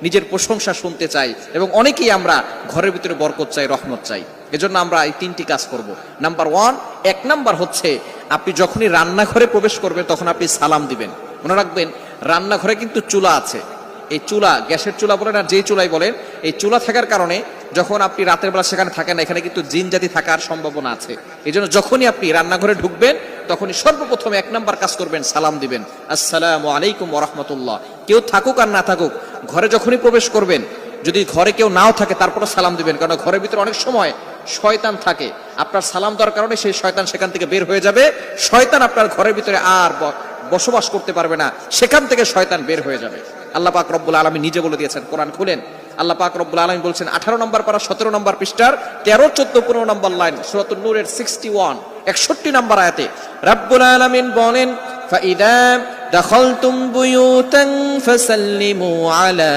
নিজের প্রশংসা শুনতে চাই, এবং অনেকেই আমরা ঘরের ভিতরে বরকত চাই, রহমত চাই। এজন্য আমরা এই তিনটি কাজ করব। নাম্বার 1, 1 নাম্বার হচ্ছে আপনি যখনই রান্নাঘরে প্রবেশ করবেন তখন আপনি সালাম দিবেন। মনে রাখবেন, রান্নাঘরে কিন্তু চুলা আছে। এই চুলা, গ্যাসের চুলা বলেন আর যেই চুলাই বলেন, এই চুলা থাকার কারণে যখন আপনি রাতের বেলা সেখানে থাকেন না, এখানে কিন্তু জিন জাতি থাকার সম্ভাবনা আছে। এই জন্য যখনই আপনি রান্নাঘরে ঢুকবেন তখনই সর্বপ্রথম 1 নাম্বার কাজ করবেন, সালাম দিবেন, আসসালামু আলাইকুম ওয়া রাহমাতুল্লাহ। কেউ থাকুক আর না থাকুক, ঘরে যখনই প্রবেশ করবেন, যদি ঘরে কেউ নাও থাকে তারপরে সালাম দিবেন, কারণ ঘরের ভিতরে অনেক সময় শয়তান থাকে। আপনার সালাম দেওয়ার কারণে সেই শয়তান সেখান থেকে বের হয়ে যাবে। শয়তান আপনার ঘরের ভিতরে আর বসবাস করতে পারবে না, সেখান থেকে শয়তান বের হয়ে যাবে। আল্লাহ পাক রব্বুল আলামিন নিজে বলে দিয়েছেন, কোরআন খুলেন, আল্লাহ পাক রব্বুল আলামিন বলছেন 18 নম্বর পারা 17 নম্বর পৃষ্ঠার 13, 14, 15 নম্বর লাইন, সূরাতুন নূরের 61, 61 নম্বর আয়াতে রব্বুল আলামিন বলেন, ফাইদা দাখালতুম বুয়ুতান ফাসাল্লিমু আলা